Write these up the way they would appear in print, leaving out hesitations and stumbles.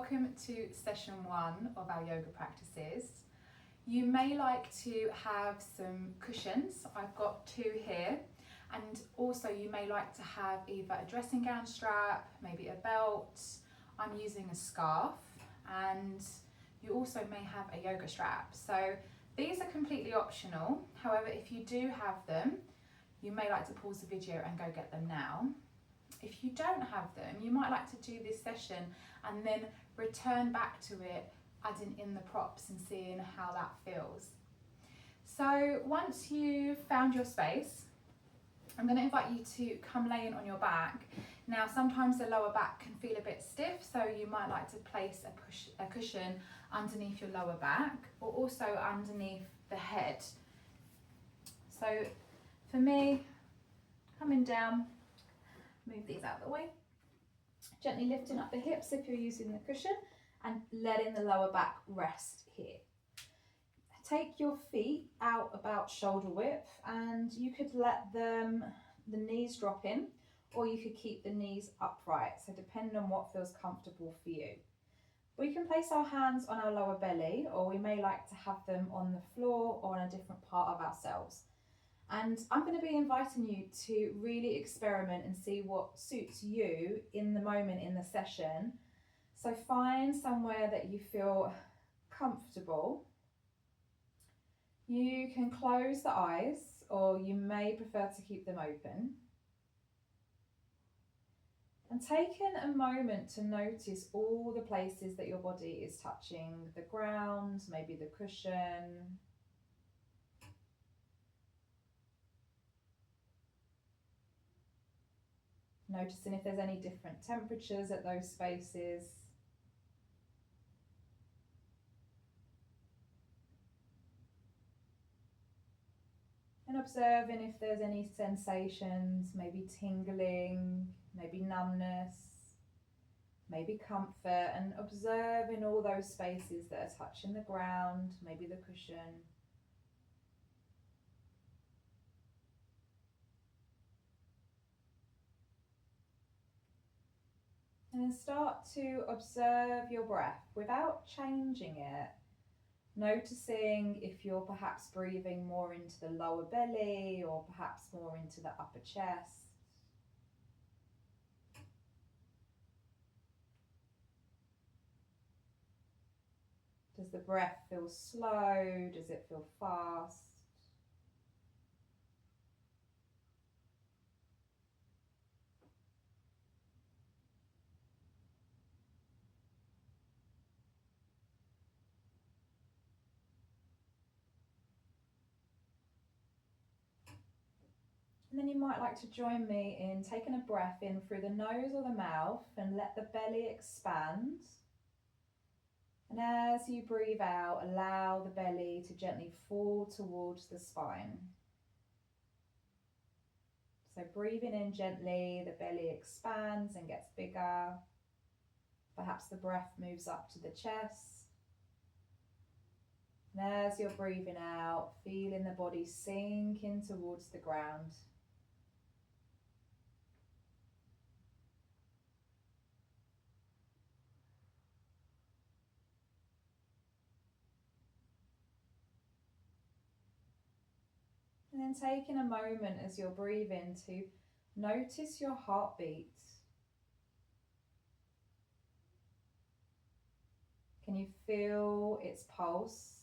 welcome to session 1 of our yoga practices. You may like to have some cushions. I've got 2 here, and also you may like to have either a dressing gown strap, maybe a belt. I'm using a scarf, and you also may have a yoga strap. So these are completely optional. However, if you do have them, you may like to pause the video and go get them now. If you don't have them, you might like to do this session and then return back to it, adding in the props and seeing how that feels. So once you've found your space, I'm going to invite you to come lay in on your back. Now sometimes the lower back can feel a bit stiff, so you might like to place a cushion underneath your lower back or also underneath the head. So for me, coming down, move these out of the way, gently lifting up the hips if you're using the cushion and letting the lower back rest here. Take your feet out about shoulder width, and you could let the knees drop in, or you could keep the knees upright, so depending on what feels comfortable for you. We can place our hands on our lower belly, or we may like to have them on the floor or on a different part of ourselves. And I'm going to be inviting you to really experiment and see what suits you in the moment in the session. So find somewhere that you feel comfortable. You can close the eyes, or you may prefer to keep them open. And taking a moment to notice all the places that your body is touching, the ground, maybe the cushion. Noticing if there's any different temperatures at those spaces. And observing if there's any sensations, maybe tingling, maybe numbness, maybe comfort, and observing all those spaces that are touching the ground, maybe the cushion. And then start to observe your breath without changing it. Noticing if you're perhaps breathing more into the lower belly or perhaps more into the upper chest. Does the breath feel slow? Does it feel fast? And then you might like to join me in taking a breath in through the nose or the mouth and let the belly expand. And as you breathe out, allow the belly to gently fall towards the spine. So breathing in gently, the belly expands and gets bigger. Perhaps the breath moves up to the chest. And as you're breathing out, feeling the body sink in towards the ground. And then taking a moment as you're breathing to notice your heartbeat. Can you feel its pulse?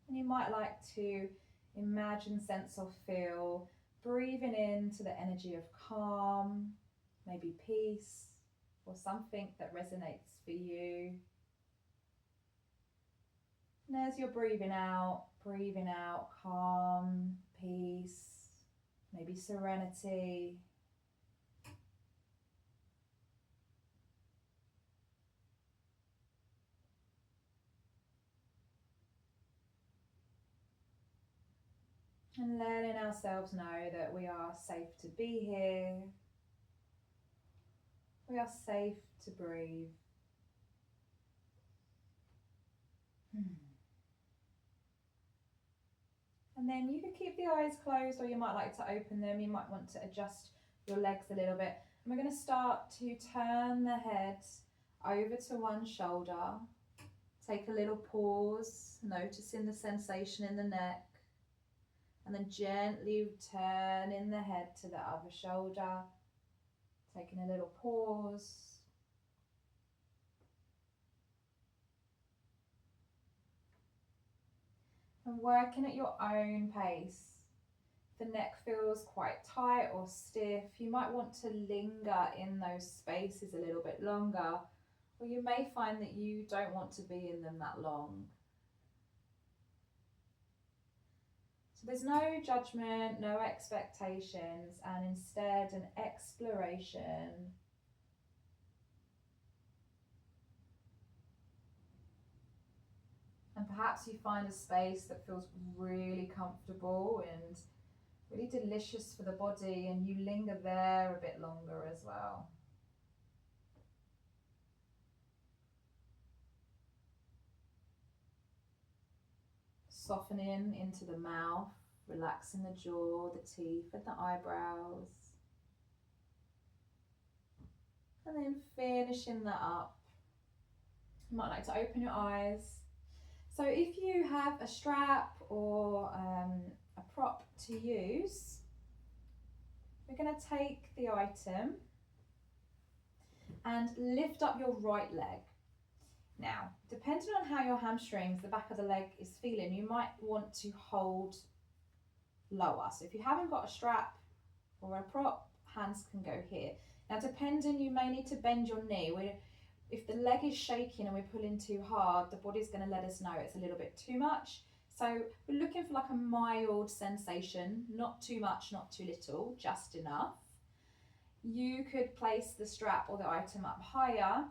And you might like to imagine, sense or feel breathing into the energy of calm, maybe peace, or something that resonates for you. And as you're breathing out calm, peace, maybe serenity. And letting ourselves know that we are safe to be here. We are safe to breathe. And then you can keep the eyes closed, or you might like to open them. You might want to adjust your legs a little bit. And we're going to start to turn the head over to one shoulder. Take a little pause, noticing the sensation in the neck. And then gently turning the head to the other shoulder. Taking a little pause. And working at your own pace. If the neck feels quite tight or stiff, you might want to linger in those spaces a little bit longer, or you may find that you don't want to be in them that long. So there's no judgment, no expectations, and instead an exploration. And perhaps you find a space that feels really comfortable and really delicious for the body, and you linger there a bit longer as well. Softening into the mouth, relaxing the jaw, the teeth and the eyebrows. And then finishing that up. You might like to open your eyes. So if you have a strap or a prop to use, we're going to take the item and lift up your right leg. Now, depending on how your hamstrings, the back of the leg is feeling, you might want to hold lower. So if you haven't got a strap or a prop, hands can go here. Now, depending, you may need to bend your knee. If the leg is shaking and we're pulling too hard, the body's going to let us know it's a little bit too much. So we're looking for like a mild sensation, not too much, not too little, just enough. You could place the strap or the item up higher,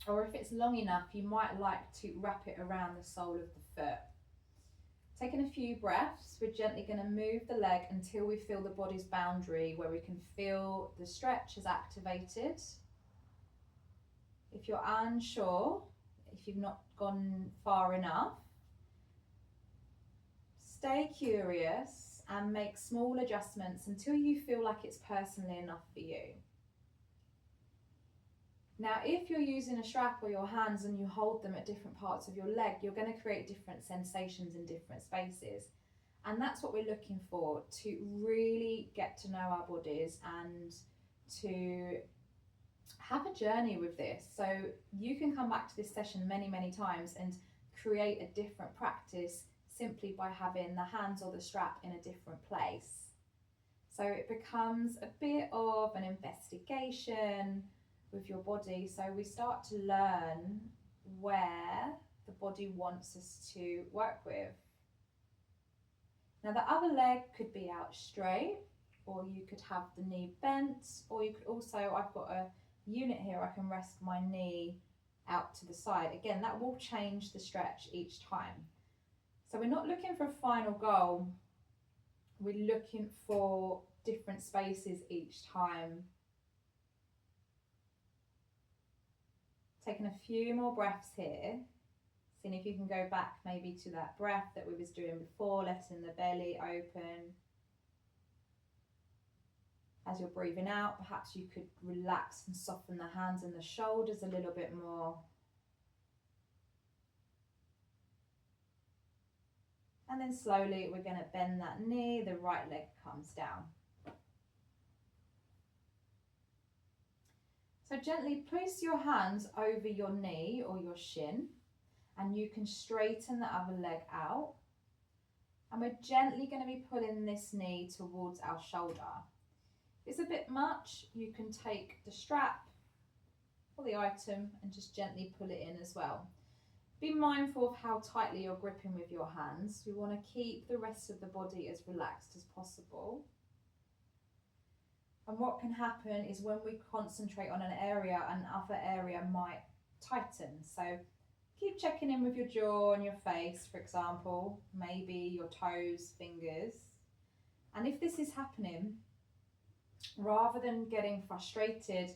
or if it's long enough, you might like to wrap it around the sole of the foot. Taking a few breaths, we're gently going to move the leg until we feel the body's boundary, where we can feel the stretch is activated. If you're unsure, if you've not gone far enough, stay curious and make small adjustments until you feel like it's personally enough for you. Now, if you're using a strap or your hands and you hold them at different parts of your leg, you're going to create different sensations in different spaces. And that's what we're looking for, to really get to know our bodies and to have a journey with this. So you can come back to this session many, many times and create a different practice simply by having the hands or the strap in a different place. So it becomes a bit of an investigation with your body. So we start to learn where the body wants us to work with. Now the other leg could be out straight, or you could have the knee bent, or you could also, I've got a unit here, I can rest my knee out to the side. Again, that will change the stretch each time. So we're not looking for a final goal, we're looking for different spaces each time. Taking a few more breaths here, seeing if you can go back maybe to that breath that we was doing before, letting the belly open. As you're breathing out, perhaps you could relax and soften the hands and the shoulders a little bit more. And then slowly we're going to bend that knee, the right leg comes down. So gently place your hands over your knee or your shin, and you can straighten the other leg out. And we're gently going to be pulling this knee towards our shoulder. If it's a bit much, you can take the strap or the item and just gently pull it in as well. Be mindful of how tightly you're gripping with your hands. We want to keep the rest of the body as relaxed as possible. And what can happen is when we concentrate on an area, another area might tighten. So keep checking in with your jaw and your face, for example, maybe your toes, fingers. And if this is happening, rather than getting frustrated,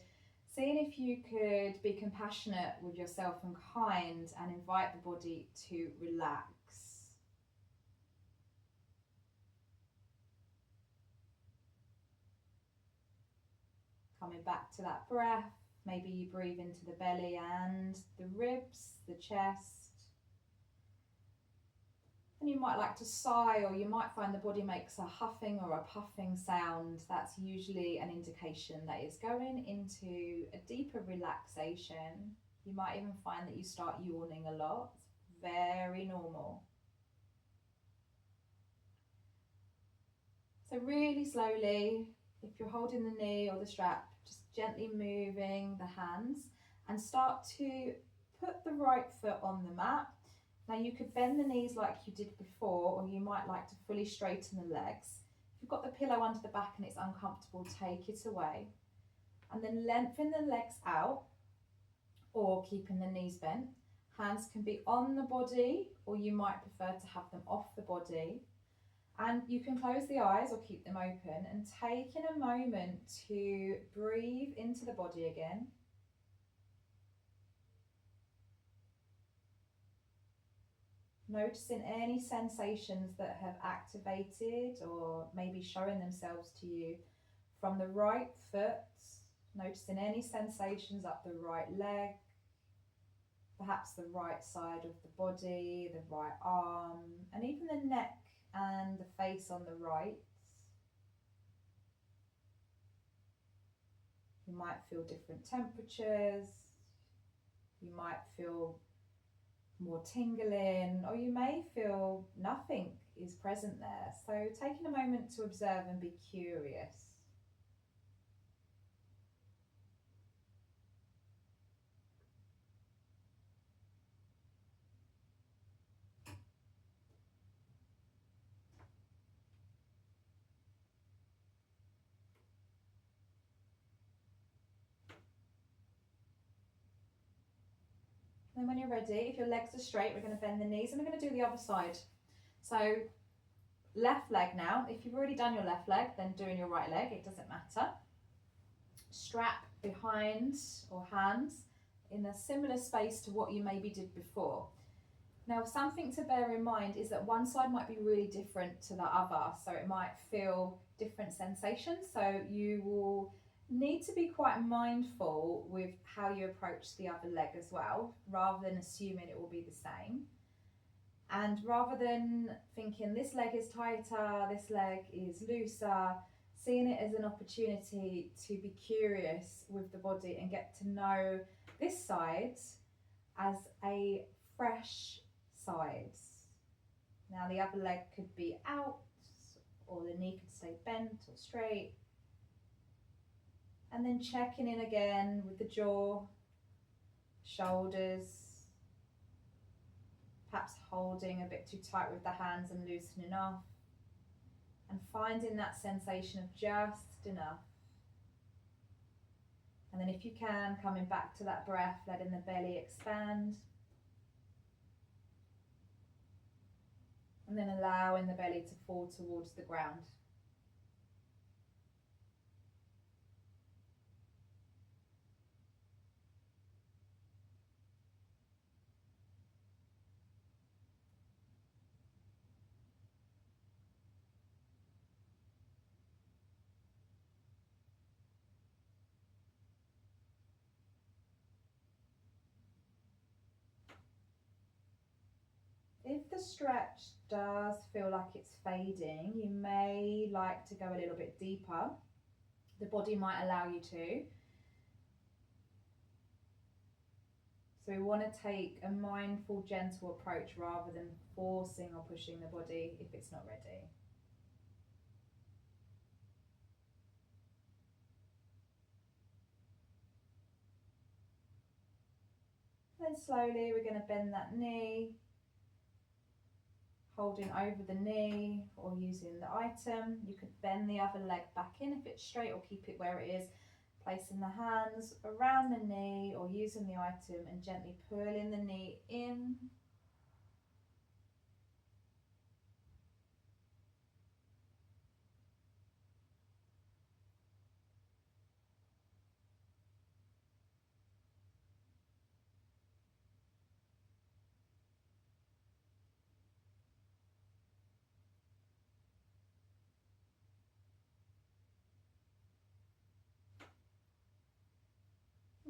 seeing if you could be compassionate with yourself and kind and invite the body to relax. Coming back to that breath, maybe you breathe into the belly and the ribs, the chest. And you might like to sigh, or you might find the body makes a huffing or a puffing sound. That's usually an indication that it's going into a deeper relaxation. You might even find that you start yawning a lot. Very normal. So really slowly, if you're holding the knee or the strap, just gently moving the hands and start to put the right foot on the mat. Now you could bend the knees like you did before, or you might like to fully straighten the legs. If you've got the pillow under the back and it's uncomfortable, take it away. And then lengthen the legs out, or keeping the knees bent. Hands can be on the body, or you might prefer to have them off the body. And you can close the eyes or keep them open and taking a moment to breathe into the body again. Noticing any sensations that have activated or maybe showing themselves to you from the right foot. Noticing any sensations up the right leg, perhaps the right side of the body, the right arm, and even the neck and the face on the right. You might feel different temperatures. You might feel more tingling, or you may feel nothing is present there. So taking a moment to observe and be curious. Then when you're ready, if your legs are straight, we're going to bend the knees and we're going to do the other side. So left leg now. If you've already done your left leg, then doing your right leg, it doesn't matter. Strap behind or hands in a similar space to what you maybe did before. Now, something to bear in mind is that one side might be really different to the other, so it might feel different sensations. So you will need to be quite mindful with how you approach the other leg as well, rather than assuming it will be the same. And rather than thinking this leg is tighter, this leg is looser, seeing it as an opportunity to be curious with the body and get to know this side as a fresh side. Now the other leg could be out, or the knee could stay bent or straight. And then checking in again with the jaw, shoulders, perhaps holding a bit too tight with the hands and loosening off, and finding that sensation of just enough. And then if you can, coming back to that breath, letting the belly expand. And then allowing the belly to fall towards the ground. If the stretch does feel like it's fading, you may like to go a little bit deeper. The body might allow you to. So we want to take a mindful, gentle approach rather than forcing or pushing the body if it's not ready. Then slowly we're going to bend that knee, holding over the knee or using the item. You could bend the other leg back in if it's straight, or keep it where it is. Placing the hands around the knee or using the item and gently pulling the knee in.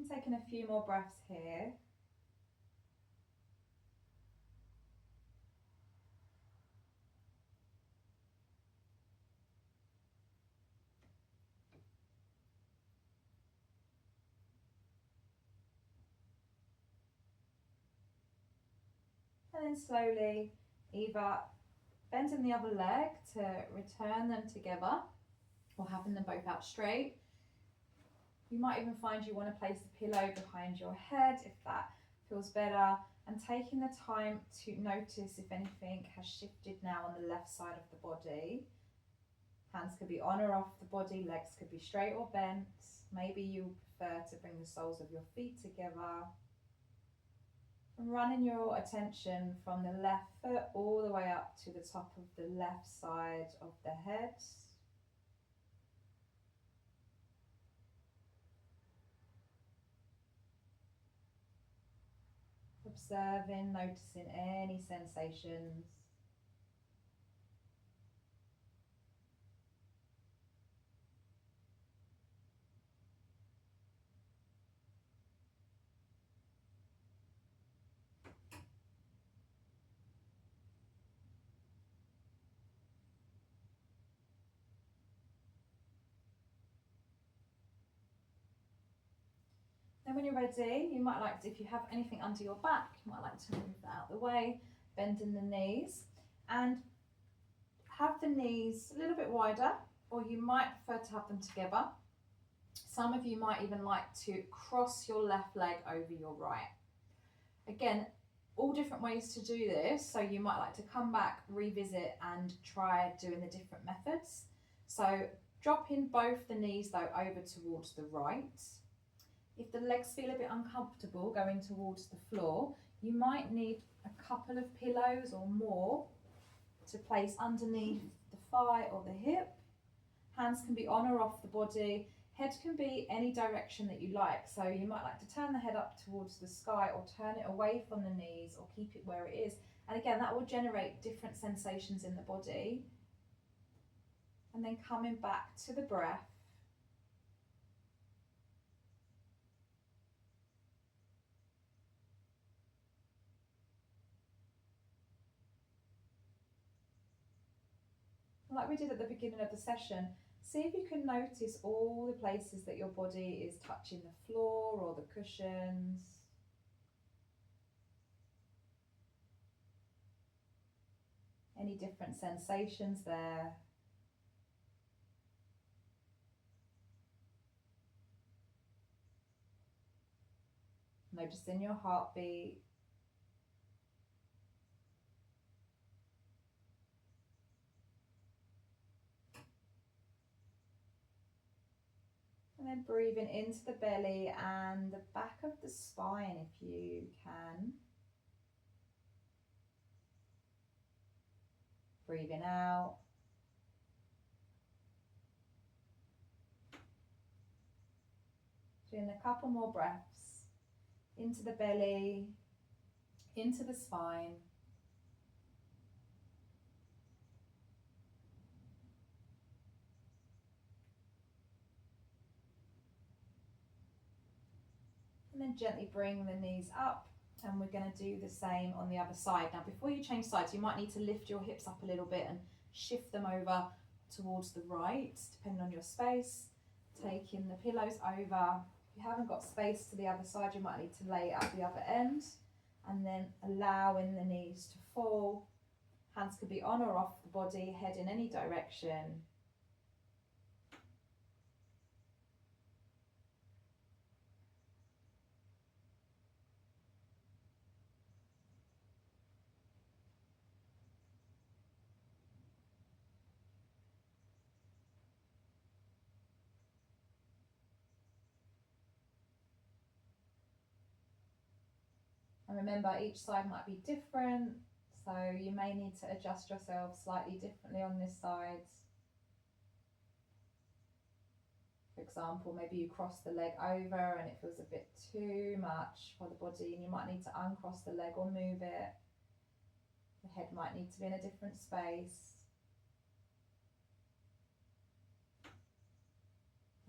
I'm taking a few more breaths here. And then slowly either bending the other leg to return them together or having them both out straight. You might even find you want to place the pillow behind your head if that feels better, and taking the time to notice if anything has shifted now on the left side of the body. Hands could be on or off the body, legs could be straight or bent. Maybe you prefer to bring the soles of your feet together. And running your attention from the left foot all the way up to the top of the left side of the head. Observing, noticing any sensations. Then when you're ready, you might like to, if you have anything under your back, you might like to move that out of the way, bending the knees, and have the knees a little bit wider, or you might prefer to have them together. Some of you might even like to cross your left leg over your right. Again, all different ways to do this, so you might like to come back, revisit, and try doing the different methods. So dropping both the knees though over towards the right. If the legs feel a bit uncomfortable going towards the floor, you might need a couple of pillows or more to place underneath the thigh or the hip. Hands can be on or off the body. Head can be any direction that you like. So you might like to turn the head up towards the sky, or turn it away from the knees, or keep it where it is. And again, that will generate different sensations in the body. And then coming back to the breath. Like we did at the beginning of the session, see if you can notice all the places that your body is touching the floor or the cushions. Any different sensations there. Noticing your heartbeat. And then breathing into the belly and the back of the spine if you can. Breathing out. Doing a couple more breaths into the belly, into the spine. And then gently bring the knees up, and we're going to do the same on the other side. Now before you change sides, you might need to lift your hips up a little bit and shift them over towards the right, depending on your space. Taking the pillows over. If you haven't got space to the other side, you might need to lay it at the other end, and then allowing the knees to fall. Hands could be on or off the body, head in any direction. And remember, each side might be different, so you may need to adjust yourself slightly differently on this side. For example, maybe you cross the leg over and it feels a bit too much for the body, and you might need to uncross the leg or move it. The head might need to be in a different space.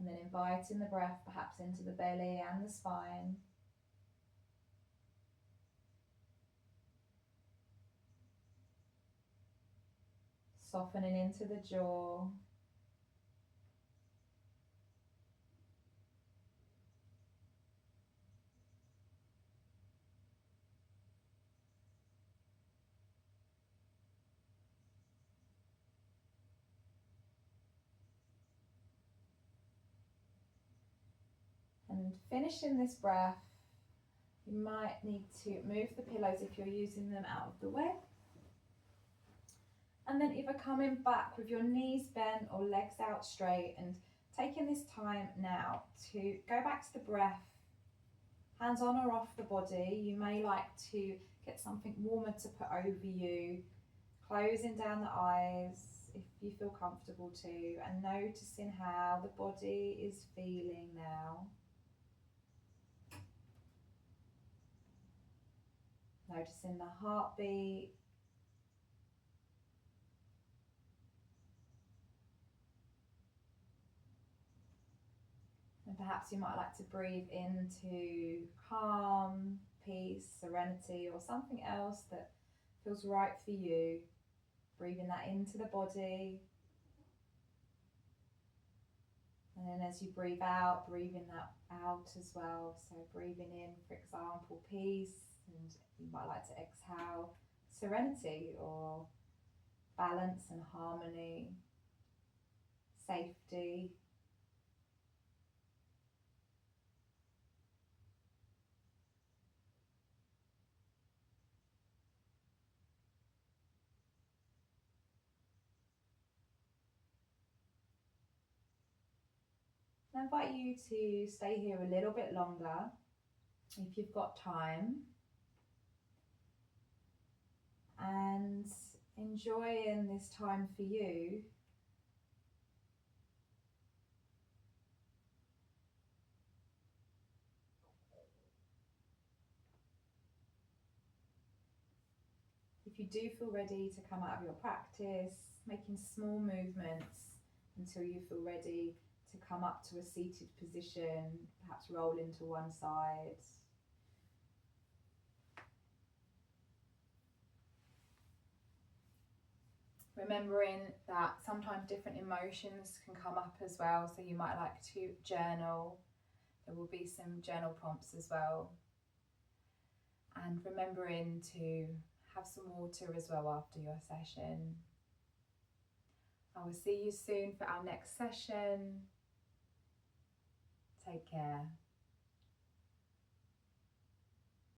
And then inviting the breath perhaps into the belly and the spine. Softening into the jaw. And finishing this breath, you might need to move the pillows if you're using them out of the way. And then either coming back with your knees bent or legs out straight, and taking this time now to go back to the breath, hands on or off the body. You may like to get something warmer to put over you, closing down the eyes if you feel comfortable to, and noticing how the body is feeling now. Noticing the heartbeat. And perhaps you might like to breathe into calm, peace, serenity, or something else that feels right for you. Breathing that into the body. And then as you breathe out, breathing that out as well. So breathing in, for example, peace, and you might like to exhale serenity or balance and harmony, safety. I invite you to stay here a little bit longer if you've got time, and enjoying this time for you. If you do feel ready to come out of your practice, making small movements until you feel ready to come up to a seated position, perhaps roll into one side. Remembering that sometimes different emotions can come up as well, so you might like to journal. There will be some journal prompts as well. And remembering to have some water as well after your session. I will see you soon for our next session. Take care.